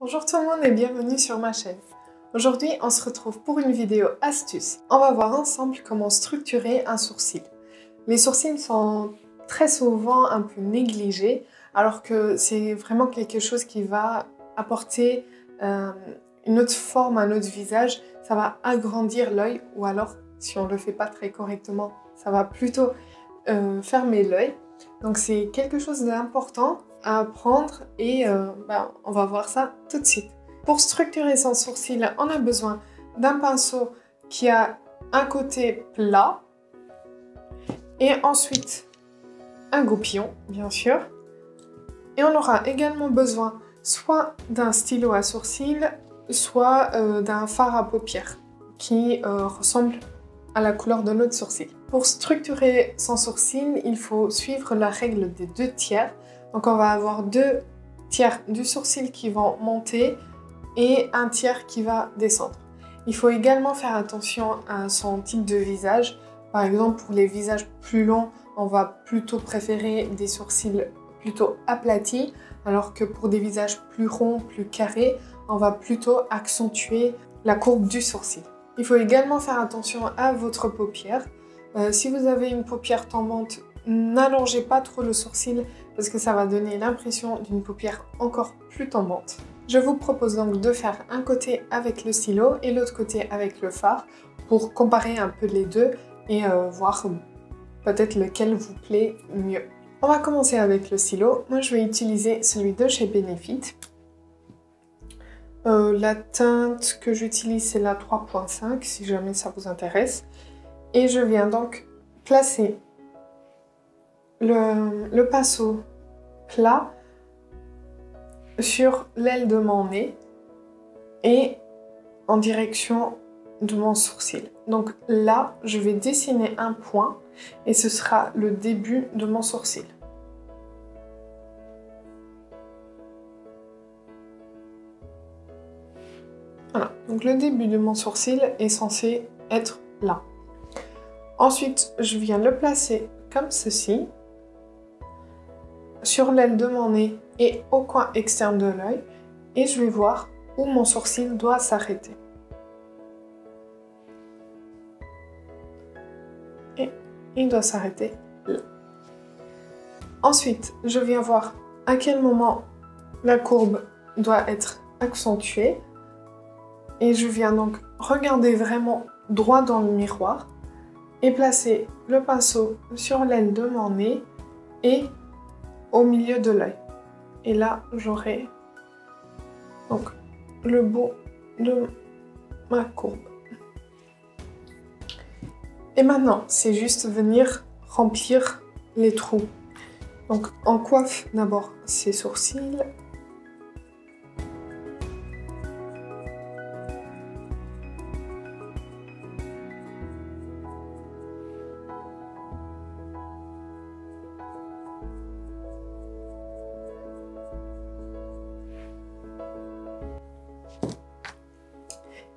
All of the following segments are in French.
Bonjour tout le monde et bienvenue sur ma chaîne. Aujourd'hui, on se retrouve pour une vidéo astuce. On va voir ensemble comment structurer un sourcil. Les sourcils sont très souvent un peu négligés, alors que c'est vraiment quelque chose qui va apporter une autre forme à notre visage. Ça va agrandir l'œil, ou alors, si on ne le fait pas très correctement, ça va plutôt fermer l'œil. Donc c'est quelque chose d'important à apprendre et on va voir ça tout de suite. Pour structurer son sourcil, on a besoin d'un pinceau qui a un côté plat et ensuite un goupillon, bien sûr. Et on aura également besoin soit d'un stylo à sourcils, soit d'un fard à paupières qui ressemble à la couleur de notre sourcil. Pour structurer son sourcil, il faut suivre la règle des 2 tiers. Donc on va avoir 2 tiers du sourcil qui vont monter et un tiers qui va descendre. Il faut également faire attention à son type de visage. Par exemple, pour les visages plus longs, on va plutôt préférer des sourcils plutôt aplatis, alors que pour des visages plus ronds, plus carrés, on va plutôt accentuer la courbe du sourcil. Il faut également faire attention à votre paupière. Si vous avez une paupière tombante, n'allongez pas trop le sourcil parce que ça va donner l'impression d'une paupière encore plus tombante. Je vous propose donc de faire un côté avec le stylo et l'autre côté avec le fard pour comparer un peu les deux et voir peut-être lequel vous plaît mieux. On va commencer avec le stylo. Moi je vais utiliser celui de chez Benefit. La teinte que j'utilise c'est la 3.5 si jamais ça vous intéresse. Et je viens donc placer le pinceau plat sur l'aile de mon nez et en direction de mon sourcil. Donc là, je vais dessiner un point et ce sera le début de mon sourcil. Voilà, donc le début de mon sourcil est censé être là. Ensuite, je viens le placer comme ceci, sur l'aile de mon nez et au coin externe de l'œil, et je vais voir où mon sourcil doit s'arrêter. Et il doit s'arrêter là. Ensuite, je viens voir à quel moment la courbe doit être accentuée, et je viens donc regarder vraiment droit dans le miroir, et placer le pinceau sur l'aile de mon nez et au milieu de l'œil. Et là, j'aurai donc le bout de ma courbe. Et maintenant, c'est juste venir remplir les trous. Donc, on coiffe d'abord ses sourcils.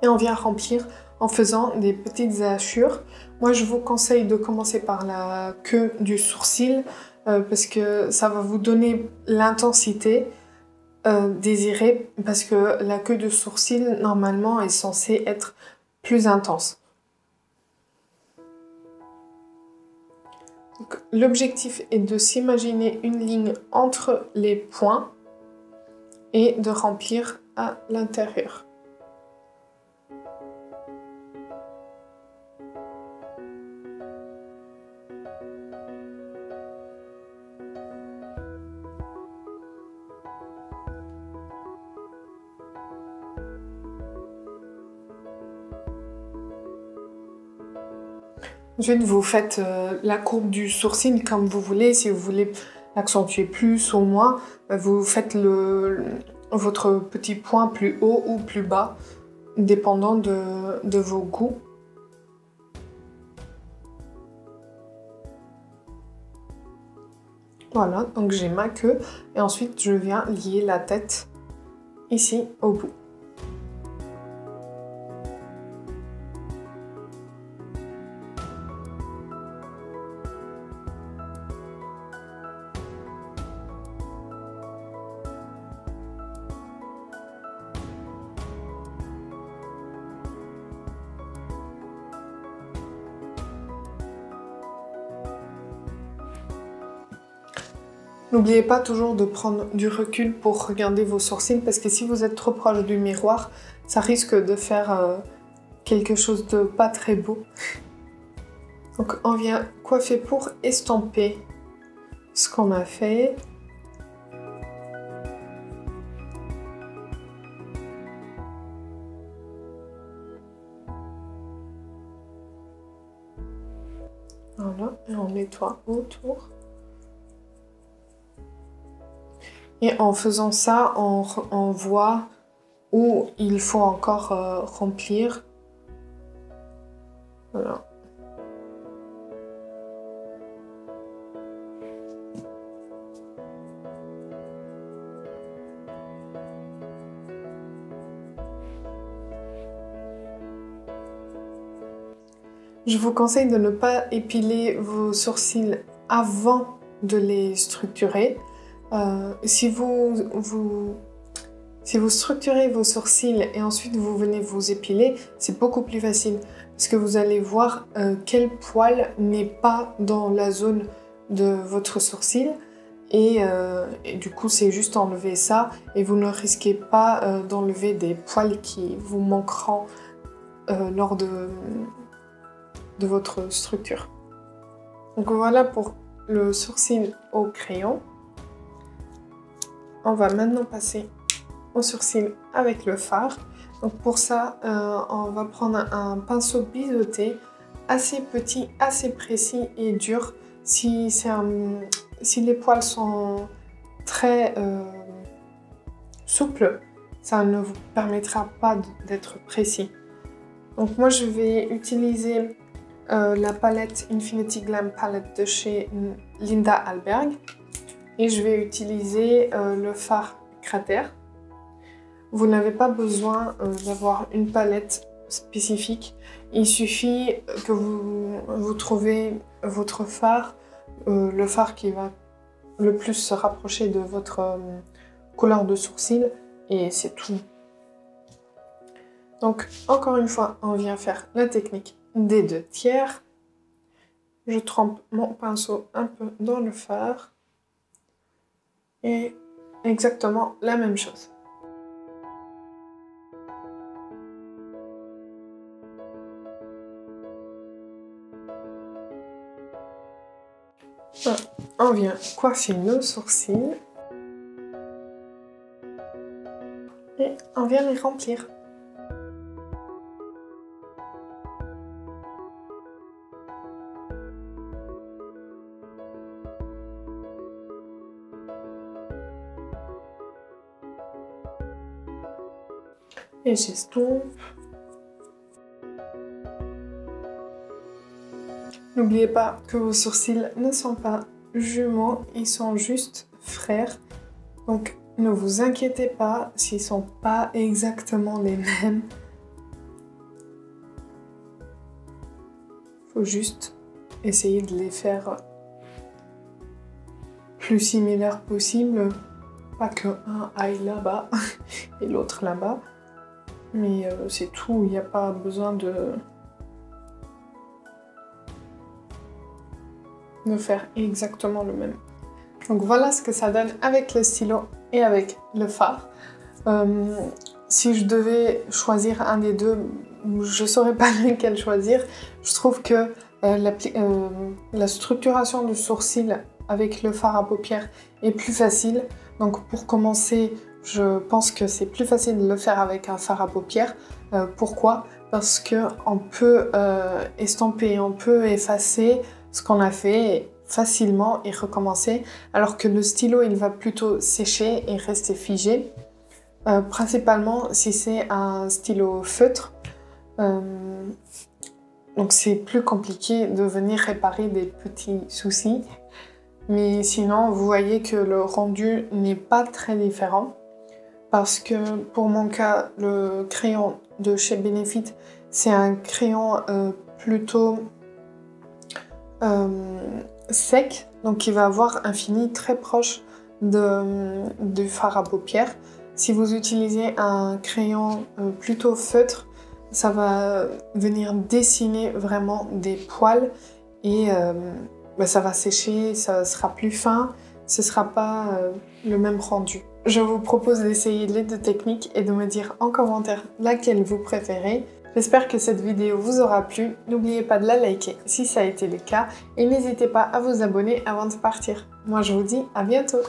Et on vient remplir en faisant des petites hachures. Moi, je vous conseille de commencer par la queue du sourcil parce que ça va vous donner l'intensité désirée parce que la queue de sourcil, normalement, est censée être plus intense. L'objectif est de s'imaginer une ligne entre les points et de remplir à l'intérieur. Ensuite, vous faites la courbe du sourcil comme vous voulez. Si vous voulez l'accentuer plus ou moins, vous faites votre petit point plus haut ou plus bas, dépendant de vos goûts. Voilà, donc j'ai ma queue et ensuite je viens lier la tête ici au bout. N'oubliez pas toujours de prendre du recul pour regarder vos sourcils parce que si vous êtes trop proche du miroir, ça risque de faire quelque chose de pas très beau. Donc on vient coiffer pour estomper ce qu'on a fait. Voilà, et on nettoie autour. Et en faisant ça, on voit où il faut encore remplir. Voilà. Je vous conseille de ne pas épiler vos sourcils avant de les structurer. Si vous structurez vos sourcils et ensuite vous venez vous épiler, c'est beaucoup plus facile parce que vous allez voir quel poil n'est pas dans la zone de votre sourcil et du coup c'est juste enlever ça et vous ne risquez pas d'enlever des poils qui vous manqueront lors de votre structure. Donc voilà pour le sourcil au crayon. On va maintenant passer au sourcil avec le fard. Donc pour ça, on va prendre un pinceau biseauté assez petit, assez précis et dur. Si les poils sont très souples, ça ne vous permettra pas d'être précis. Donc moi je vais utiliser la palette Infinity Glam Palette de chez Linda Alberg et je vais utiliser le fard cratère. Vous n'avez pas besoin d'avoir une palette spécifique, il suffit que vous trouvez votre fard, le fard qui va le plus se rapprocher de votre couleur de sourcil et c'est tout. Donc encore une fois, on vient faire la technique des 2 tiers. Je trempe mon pinceau un peu dans le fard et exactement la même chose. Voilà. On vient coiffer nos sourcils et on vient les remplir. Et j'estompe. N'oubliez pas que vos sourcils ne sont pas jumeaux, ils sont juste frères. Donc ne vous inquiétez pas s'ils ne sont pas exactement les mêmes. Il faut juste essayer de les faire plus similaires possible. Pas que un aille là-bas et l'autre là-bas. Mais c'est tout, il n'y a pas besoin de faire exactement le même. Donc voilà ce que ça donne avec le stylo et avec le fard. Si je devais choisir un des deux, je ne saurais pas lequel choisir. Je trouve que la structuration du sourcil avec le fard à paupières est plus facile. Donc pour commencer, je pense que c'est plus facile de le faire avec un fard à paupières. Pourquoi? Parce qu'on peut estomper, on peut effacer ce qu'on a fait facilement et recommencer, alors que le stylo il va plutôt sécher et rester figé. Principalement si c'est un stylo feutre. Donc c'est plus compliqué de venir réparer des petits soucis. Mais sinon, vous voyez que le rendu n'est pas très différent. Parce que pour mon cas, le crayon de chez Benefit, c'est un crayon plutôt sec. Donc il va avoir un fini très proche du fard à paupières. Si vous utilisez un crayon plutôt feutre, ça va venir dessiner vraiment des poils et ça va sécher, ça sera plus fin ce sera pas le même rendu. Je vous propose d'essayer les deux techniques et de me dire en commentaire laquelle vous préférez. J'espère que cette vidéo vous aura plu. N'oubliez pas de la liker si ça a été le cas et n'hésitez pas à vous abonner avant de partir. Moi je vous dis à bientôt.